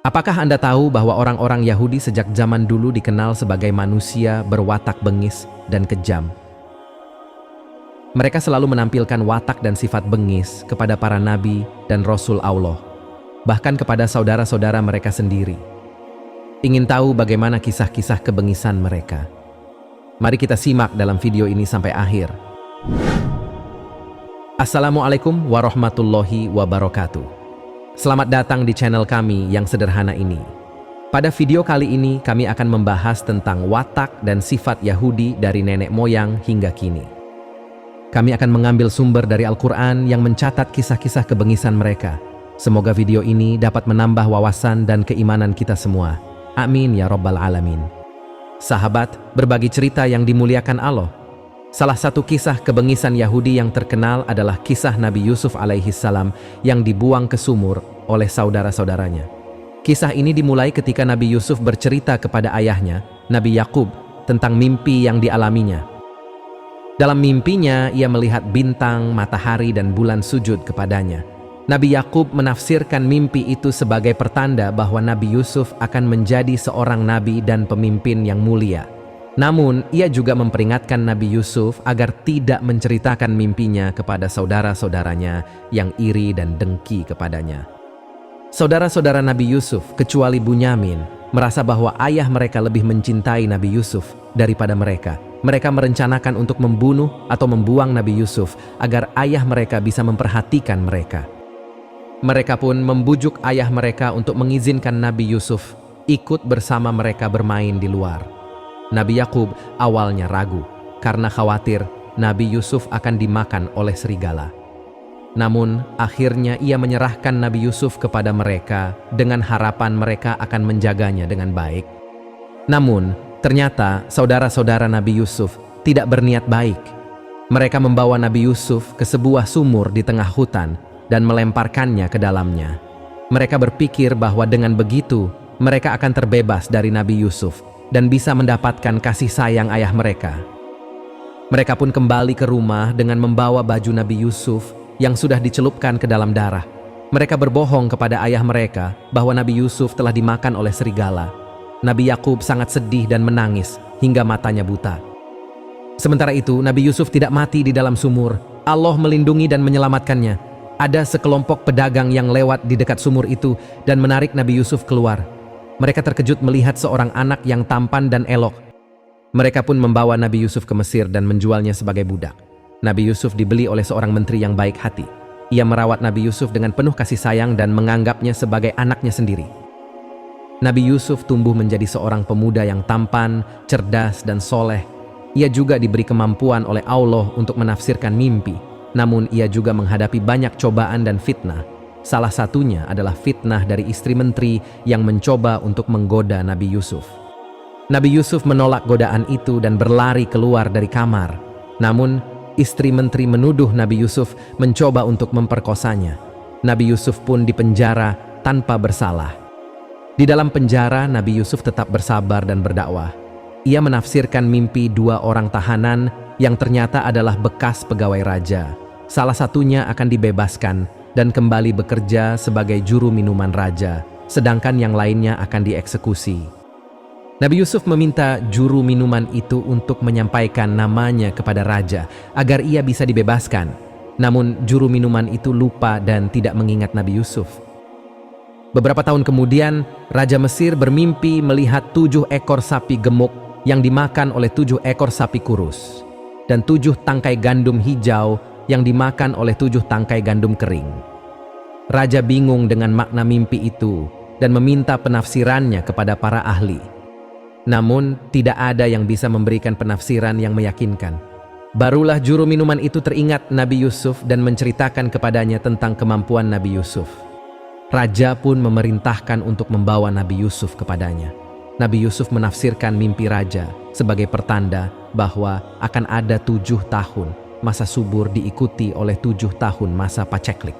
Apakah Anda tahu bahwa orang-orang Yahudi sejak zaman dulu dikenal sebagai manusia berwatak bengis dan kejam? Mereka selalu menampilkan watak dan sifat bengis kepada para nabi dan rasul Allah, bahkan kepada saudara-saudara mereka sendiri. Ingin tahu bagaimana kisah-kisah kebengisan mereka? Mari kita simak dalam video ini sampai akhir. Assalamualaikum warahmatullahi wabarakatuh. Selamat datang di channel kami yang sederhana ini. Pada video kali ini kami akan membahas tentang watak dan sifat Yahudi dari nenek moyang hingga kini. Kami akan mengambil sumber dari Al-Quran yang mencatat kisah-kisah kebengisan mereka. Semoga video ini dapat menambah wawasan dan keimanan kita semua. Amin ya Rabbal Alamin. Sahabat, berbagi cerita yang dimuliakan Allah. Salah satu kisah kebengisan Yahudi yang terkenal adalah kisah Nabi Yusuf alaihissalam yang dibuang ke sumur oleh saudara-saudaranya. Kisah ini dimulai ketika Nabi Yusuf bercerita kepada ayahnya, Nabi Yakub, tentang mimpi yang dialaminya. Dalam mimpinya, ia melihat bintang, matahari, dan bulan sujud kepadanya. Nabi Yakub menafsirkan mimpi itu sebagai pertanda bahwa Nabi Yusuf akan menjadi seorang nabi dan pemimpin yang mulia. Namun, ia juga memperingatkan Nabi Yusuf agar tidak menceritakan mimpinya kepada saudara-saudaranya yang iri dan dengki kepadanya. Saudara-saudara Nabi Yusuf, kecuali Bunyamin, merasa bahwa ayah mereka lebih mencintai Nabi Yusuf daripada mereka. Mereka merencanakan untuk membunuh atau membuang Nabi Yusuf agar ayah mereka bisa memperhatikan mereka. Mereka pun membujuk ayah mereka untuk mengizinkan Nabi Yusuf ikut bersama mereka bermain di luar. Nabi Yakub awalnya ragu karena khawatir Nabi Yusuf akan dimakan oleh serigala. Namun akhirnya ia menyerahkan Nabi Yusuf kepada mereka dengan harapan mereka akan menjaganya dengan baik. Namun ternyata saudara-saudara Nabi Yusuf tidak berniat baik. Mereka membawa Nabi Yusuf ke sebuah sumur di tengah hutan dan melemparkannya ke dalamnya. Mereka berpikir bahwa dengan begitu mereka akan terbebas dari Nabi Yusuf dan bisa mendapatkan kasih sayang ayah mereka. Mereka pun kembali ke rumah dengan membawa baju Nabi Yusuf yang sudah dicelupkan ke dalam darah. Mereka berbohong kepada ayah mereka bahwa Nabi Yusuf telah dimakan oleh serigala. Nabi Yakub sangat sedih dan menangis hingga matanya buta. Sementara itu, Nabi Yusuf tidak mati di dalam sumur. Allah melindungi dan menyelamatkannya. Ada sekelompok pedagang yang lewat di dekat sumur itu dan menarik Nabi Yusuf keluar. Mereka terkejut melihat seorang anak yang tampan dan elok. Mereka pun membawa Nabi Yusuf ke Mesir dan menjualnya sebagai budak. Nabi Yusuf dibeli oleh seorang menteri yang baik hati. Ia merawat Nabi Yusuf dengan penuh kasih sayang dan menganggapnya sebagai anaknya sendiri. Nabi Yusuf tumbuh menjadi seorang pemuda yang tampan, cerdas, dan soleh. Ia juga diberi kemampuan oleh Allah untuk menafsirkan mimpi. Namun ia juga menghadapi banyak cobaan dan fitnah. Salah satunya adalah fitnah dari istri menteri yang mencoba untuk menggoda Nabi Yusuf. Nabi Yusuf menolak godaan itu dan berlari keluar dari kamar. Namun, istri menteri menuduh Nabi Yusuf mencoba untuk memperkosanya. Nabi Yusuf pun dipenjara tanpa bersalah. Di dalam penjara, Nabi Yusuf tetap bersabar dan berdakwah. Ia menafsirkan mimpi dua orang tahanan yang ternyata adalah bekas pegawai raja. Salah satunya akan dibebaskan dan kembali bekerja sebagai juru minuman raja, sedangkan yang lainnya akan dieksekusi. Nabi Yusuf meminta juru minuman itu untuk menyampaikan namanya kepada raja agar ia bisa dibebaskan. Namun juru minuman itu lupa dan tidak mengingat Nabi Yusuf. Beberapa tahun kemudian, Raja Mesir bermimpi melihat 7 ekor sapi gemuk yang dimakan oleh 7 ekor sapi kurus, dan 7 tangkai gandum hijau yang dimakan oleh 7 tangkai gandum kering. Raja bingung dengan makna mimpi itu dan meminta penafsirannya kepada para ahli. Namun, tidak ada yang bisa memberikan penafsiran yang meyakinkan. Barulah juru minuman itu teringat Nabi Yusuf dan menceritakan kepadanya tentang kemampuan Nabi Yusuf. Raja pun memerintahkan untuk membawa Nabi Yusuf kepadanya. Nabi Yusuf menafsirkan mimpi raja sebagai pertanda bahwa akan ada 7 tahun masa subur diikuti oleh 7 tahun masa paceklik.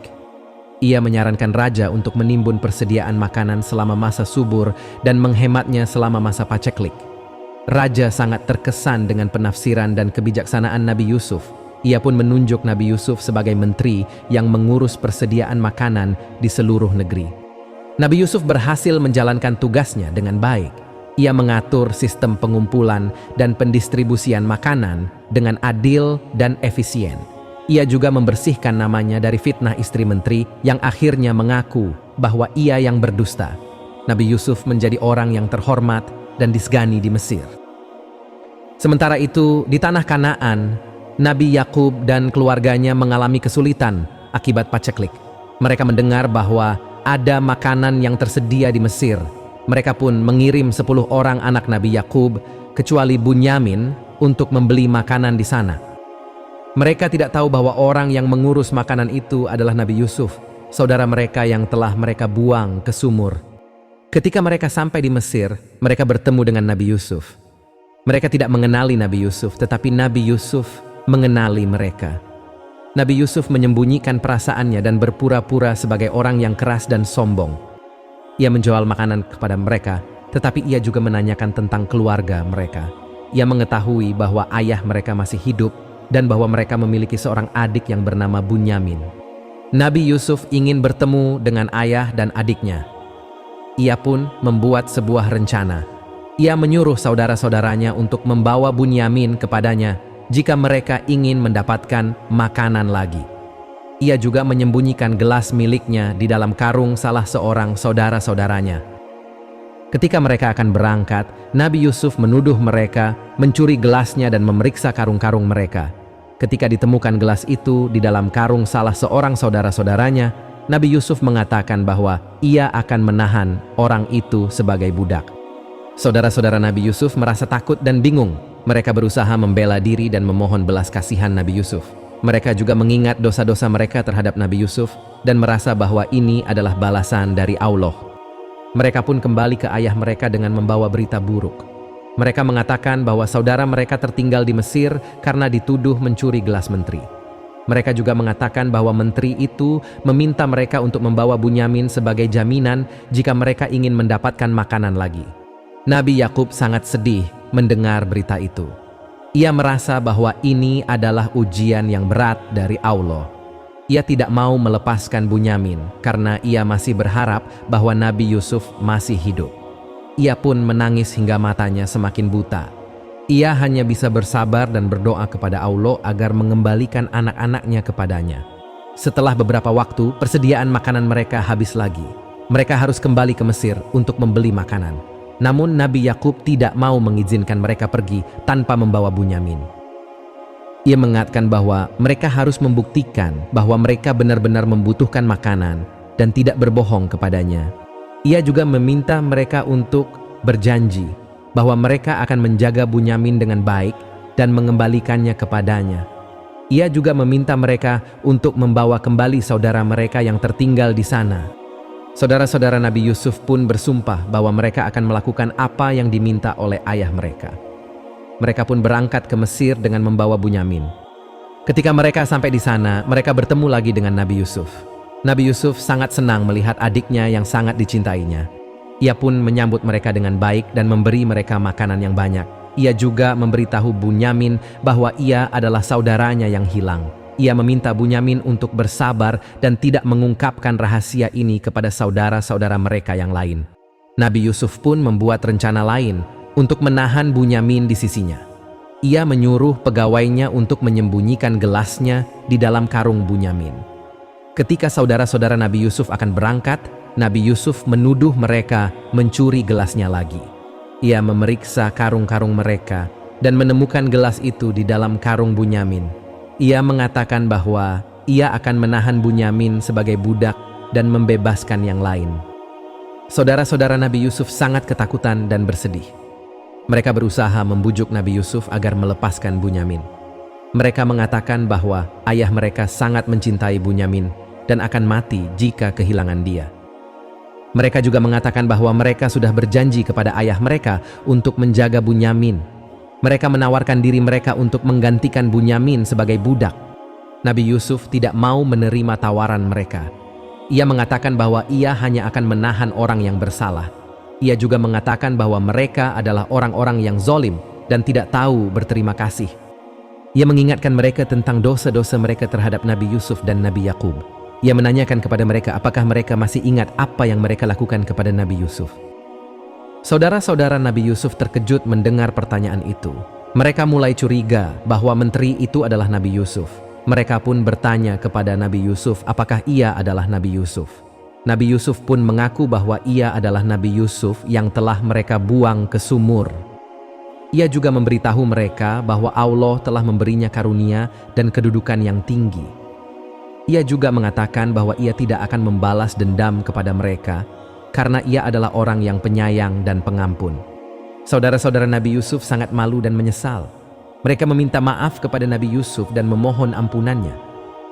Ia menyarankan raja untuk menimbun persediaan makanan selama masa subur dan menghematnya selama masa paceklik. Raja sangat terkesan dengan penafsiran dan kebijaksanaan Nabi Yusuf. Ia pun menunjuk Nabi Yusuf sebagai menteri yang mengurus persediaan makanan di seluruh negeri. Nabi Yusuf berhasil menjalankan tugasnya dengan baik. Ia mengatur sistem pengumpulan dan pendistribusian makanan dengan adil dan efisien. Ia juga membersihkan namanya dari fitnah istri menteri yang akhirnya mengaku bahwa ia yang berdusta. Nabi Yusuf menjadi orang yang terhormat dan disegani di Mesir. Sementara itu, di tanah Kanaan, Nabi Yakub dan keluarganya mengalami kesulitan akibat paceklik. Mereka mendengar bahwa ada makanan yang tersedia di Mesir. Mereka pun mengirim 10 orang anak Nabi Yakub, kecuali Bunyamin, untuk membeli makanan di sana. Mereka tidak tahu bahwa orang yang mengurus makanan itu adalah Nabi Yusuf, saudara mereka yang telah mereka buang ke sumur. Ketika mereka sampai di Mesir, mereka bertemu dengan Nabi Yusuf. Mereka tidak mengenali Nabi Yusuf, tetapi Nabi Yusuf mengenali mereka. Nabi Yusuf menyembunyikan perasaannya dan berpura-pura sebagai orang yang keras dan sombong. Ia menjual makanan kepada mereka, tetapi ia juga menanyakan tentang keluarga mereka. Ia mengetahui bahwa ayah mereka masih hidup dan bahwa mereka memiliki seorang adik yang bernama Bunyamin. Nabi Yusuf ingin bertemu dengan ayah dan adiknya. Ia pun membuat sebuah rencana. Ia menyuruh saudara-saudaranya untuk membawa Bunyamin kepadanya jika mereka ingin mendapatkan makanan lagi. Ia juga menyembunyikan gelas miliknya di dalam karung salah seorang saudara-saudaranya. Ketika mereka akan berangkat, Nabi Yusuf menuduh mereka mencuri gelasnya dan memeriksa karung-karung mereka. Ketika ditemukan gelas itu di dalam karung salah seorang saudara-saudaranya, Nabi Yusuf mengatakan bahwa ia akan menahan orang itu sebagai budak. Saudara-saudara Nabi Yusuf merasa takut dan bingung. Mereka berusaha membela diri dan memohon belas kasihan Nabi Yusuf. Mereka juga mengingat dosa-dosa mereka terhadap Nabi Yusuf dan merasa bahwa ini adalah balasan dari Allah. Mereka pun kembali ke ayah mereka dengan membawa berita buruk. Mereka mengatakan bahwa saudara mereka tertinggal di Mesir karena dituduh mencuri gelas menteri. Mereka juga mengatakan bahwa menteri itu meminta mereka untuk membawa Bunyamin sebagai jaminan jika mereka ingin mendapatkan makanan lagi. Nabi Yakub sangat sedih mendengar berita itu. Ia merasa bahwa ini adalah ujian yang berat dari Allah. Ia tidak mau melepaskan Bunyamin karena ia masih berharap bahwa Nabi Yusuf masih hidup. Ia pun menangis hingga matanya semakin buta. Ia hanya bisa bersabar dan berdoa kepada Allah agar mengembalikan anak-anaknya kepadanya. Setelah beberapa waktu, persediaan makanan mereka habis lagi. Mereka harus kembali ke Mesir untuk membeli makanan. Namun Nabi Yakub tidak mau mengizinkan mereka pergi tanpa membawa Bunyamin. Ia mengatakan bahwa mereka harus membuktikan bahwa mereka benar-benar membutuhkan makanan dan tidak berbohong kepadanya. Ia juga meminta mereka untuk berjanji bahwa mereka akan menjaga Bunyamin dengan baik dan mengembalikannya kepadanya. Ia juga meminta mereka untuk membawa kembali saudara mereka yang tertinggal di sana. Saudara-saudara Nabi Yusuf pun bersumpah bahwa mereka akan melakukan apa yang diminta oleh ayah mereka. Mereka pun berangkat ke Mesir dengan membawa Bunyamin. Ketika mereka sampai di sana, mereka bertemu lagi dengan Nabi Yusuf. Nabi Yusuf sangat senang melihat adiknya yang sangat dicintainya. Ia pun menyambut mereka dengan baik dan memberi mereka makanan yang banyak. Ia juga memberitahu Bunyamin bahwa ia adalah saudaranya yang hilang. Ia meminta Bunyamin untuk bersabar dan tidak mengungkapkan rahasia ini kepada saudara-saudara mereka yang lain. Nabi Yusuf pun membuat rencana lain untuk menahan Bunyamin di sisinya. Ia menyuruh pegawainya untuk menyembunyikan gelasnya di dalam karung Bunyamin. Ketika saudara-saudara Nabi Yusuf akan berangkat, Nabi Yusuf menuduh mereka mencuri gelasnya lagi. Ia memeriksa karung-karung mereka dan menemukan gelas itu di dalam karung Bunyamin. Ia mengatakan bahwa ia akan menahan Bunyamin sebagai budak dan membebaskan yang lain. Saudara-saudara Nabi Yusuf sangat ketakutan dan bersedih. Mereka berusaha membujuk Nabi Yusuf agar melepaskan Bunyamin. Mereka mengatakan bahwa ayah mereka sangat mencintai Bunyamin dan akan mati jika kehilangan dia. Mereka juga mengatakan bahwa mereka sudah berjanji kepada ayah mereka untuk menjaga Bunyamin. Mereka menawarkan diri mereka untuk menggantikan Bunyamin sebagai budak. Nabi Yusuf tidak mau menerima tawaran mereka. Ia mengatakan bahwa ia hanya akan menahan orang yang bersalah. Ia juga mengatakan bahwa mereka adalah orang-orang yang zalim dan tidak tahu berterima kasih. Ia mengingatkan mereka tentang dosa-dosa mereka terhadap Nabi Yusuf dan Nabi Yakub. Ia menanyakan kepada mereka apakah mereka masih ingat apa yang mereka lakukan kepada Nabi Yusuf. Saudara-saudara Nabi Yusuf terkejut mendengar pertanyaan itu. Mereka mulai curiga bahwa menteri itu adalah Nabi Yusuf. Mereka pun bertanya kepada Nabi Yusuf apakah ia adalah Nabi Yusuf. Nabi Yusuf pun mengaku bahwa ia adalah Nabi Yusuf yang telah mereka buang ke sumur. Ia juga memberitahu mereka bahwa Allah telah memberinya karunia dan kedudukan yang tinggi. Ia juga mengatakan bahwa ia tidak akan membalas dendam kepada mereka karena ia adalah orang yang penyayang dan pengampun. Saudara-saudara Nabi Yusuf sangat malu dan menyesal. Mereka meminta maaf kepada Nabi Yusuf dan memohon ampunannya.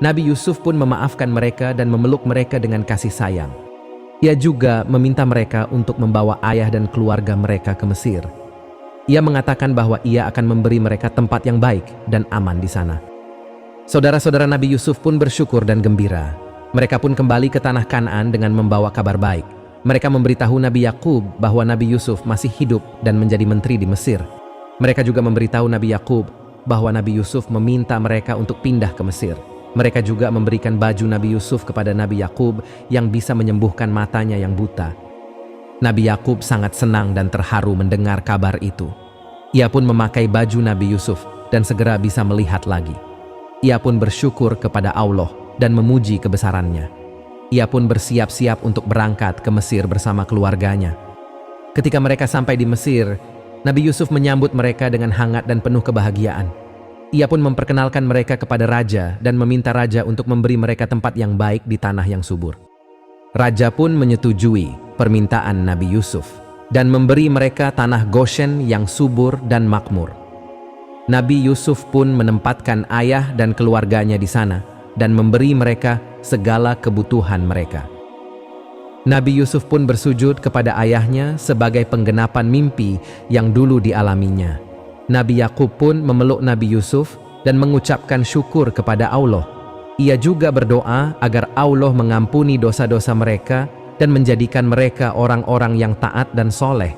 Nabi Yusuf pun memaafkan mereka dan memeluk mereka dengan kasih sayang. Ia juga meminta mereka untuk membawa ayah dan keluarga mereka ke Mesir. Ia mengatakan bahwa ia akan memberi mereka tempat yang baik dan aman di sana. Saudara-saudara Nabi Yusuf pun bersyukur dan gembira. Mereka pun kembali ke tanah Kanaan dengan membawa kabar baik. Mereka memberitahu Nabi Yakub bahwa Nabi Yusuf masih hidup dan menjadi menteri di Mesir. Mereka juga memberitahu Nabi Yakub bahwa Nabi Yusuf meminta mereka untuk pindah ke Mesir. Mereka juga memberikan baju Nabi Yusuf kepada Nabi Yakub yang bisa menyembuhkan matanya yang buta. Nabi Yakub sangat senang dan terharu mendengar kabar itu. Ia pun memakai baju Nabi Yusuf dan segera bisa melihat lagi. Ia pun bersyukur kepada Allah dan memuji kebesarannya. Ia pun bersiap-siap untuk berangkat ke Mesir bersama keluarganya. Ketika mereka sampai di Mesir, Nabi Yusuf menyambut mereka dengan hangat dan penuh kebahagiaan. Ia pun memperkenalkan mereka kepada raja dan meminta raja untuk memberi mereka tempat yang baik di tanah yang subur. Raja pun menyetujui permintaan Nabi Yusuf dan memberi mereka tanah Goshen yang subur dan makmur. Nabi Yusuf pun menempatkan ayah dan keluarganya di sana dan memberi mereka segala kebutuhan mereka. Nabi Yusuf pun bersujud kepada ayahnya sebagai penggenapan mimpi yang dulu dialaminya. Nabi Yakub pun memeluk Nabi Yusuf dan mengucapkan syukur kepada Allah. Ia juga berdoa agar Allah mengampuni dosa-dosa mereka dan menjadikan mereka orang-orang yang taat dan soleh.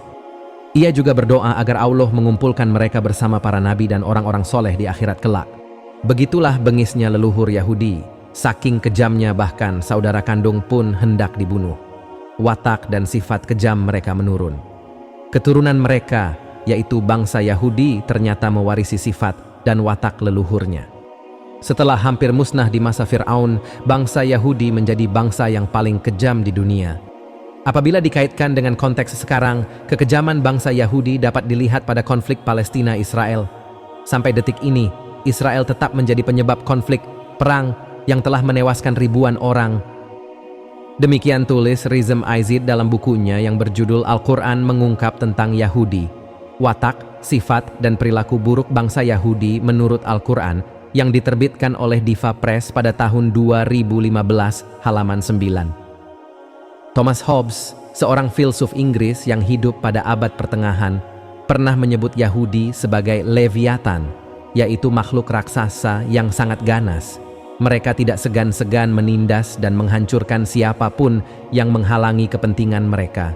Ia juga berdoa agar Allah mengumpulkan mereka bersama para nabi dan orang-orang soleh di akhirat kelak. Begitulah bengisnya leluhur Yahudi. Saking kejamnya bahkan saudara kandung pun hendak dibunuh. Watak dan sifat kejam mereka menurun. Keturunan mereka, yaitu bangsa Yahudi, ternyata mewarisi sifat dan watak leluhurnya. Setelah hampir musnah di masa Fir'aun, bangsa Yahudi menjadi bangsa yang paling kejam di dunia. Apabila dikaitkan dengan konteks sekarang, kekejaman bangsa Yahudi dapat dilihat pada konflik Palestina-Israel. Sampai detik ini, Israel tetap menjadi penyebab konflik perang yang telah menewaskan ribuan orang. Demikian tulis Rizm Aizid dalam bukunya yang berjudul Al-Quran mengungkap tentang Yahudi. Watak, sifat, dan perilaku buruk bangsa Yahudi menurut Al-Quran yang diterbitkan oleh Diva Press pada tahun 2015, halaman 9. Thomas Hobbes, seorang filsuf Inggris yang hidup pada abad pertengahan, pernah menyebut Yahudi sebagai Leviathan, yaitu makhluk raksasa yang sangat ganas. Mereka tidak segan-segan menindas dan menghancurkan siapapun yang menghalangi kepentingan mereka.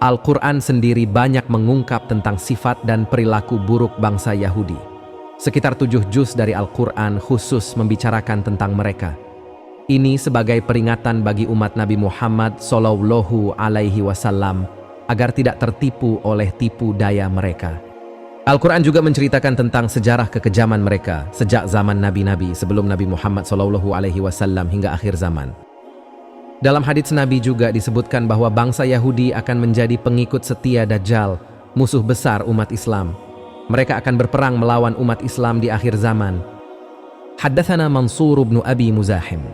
Al-Quran sendiri banyak mengungkap tentang sifat dan perilaku buruk bangsa Yahudi. Sekitar 7 juz dari Al-Quran khusus membicarakan tentang mereka. Ini sebagai peringatan bagi umat Nabi Muhammad SAW agar tidak tertipu oleh tipu daya mereka. Al-Quran juga menceritakan tentang sejarah kekejaman mereka sejak zaman nabi-nabi sebelum Nabi Muhammad SAW hingga akhir zaman. Dalam hadits Nabi juga disebutkan bahwa bangsa Yahudi akan menjadi pengikut setia Dajjal, musuh besar umat Islam. Mereka akan berperang melawan umat Islam di akhir zaman. Haddatsana Mansur bin Abi Muzahim.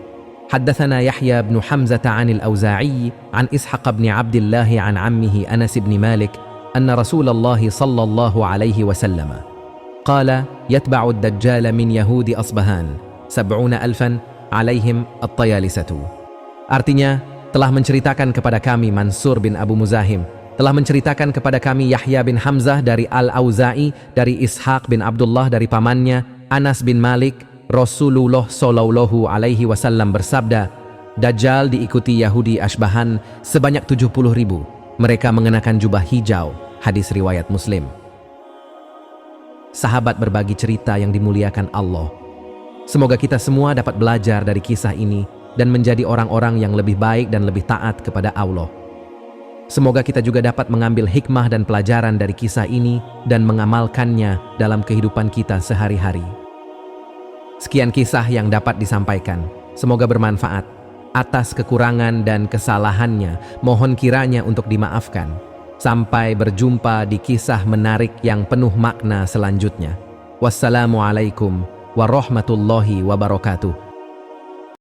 Haddatsana Yahya bin Hamzah 'an al-Auza'i 'an Ishaq bin Abdullah 'an ammihi Anas bin Malik أن رسول الله صلى الله عليه وسلم قال يتبع الدجال من يهود أصبهان 70,000 عليهم الطيالسة. Artinya, telah menceritakan kepada kami Mansur bin Abu Muzahim, telah menceritakan kepada kami Yahya bin Hamzah dari Al-Auza'i, dari Ishaq bin Abdullah dari pamannya Anas bin Malik, Rasulullah Shallallahu Alaihi Wasallam bersabda, Dajjal diikuti Yahudi Ashbahan sebanyak 70,000. Mereka mengenakan jubah hijau. Hadis riwayat Muslim. Sahabat berbagi cerita yang dimuliakan Allah. Semoga kita semua dapat belajar dari kisah ini dan menjadi orang-orang yang lebih baik dan lebih taat kepada Allah. Semoga kita juga dapat mengambil hikmah dan pelajaran dari kisah ini dan mengamalkannya dalam kehidupan kita sehari-hari. Sekian kisah yang dapat disampaikan. Semoga bermanfaat. Atas kekurangan dan kesalahannya, mohon kiranya untuk dimaafkan. Sampai berjumpa di kisah menarik yang penuh makna selanjutnya. Wassalamualaikum warahmatullahi wabarakatuh.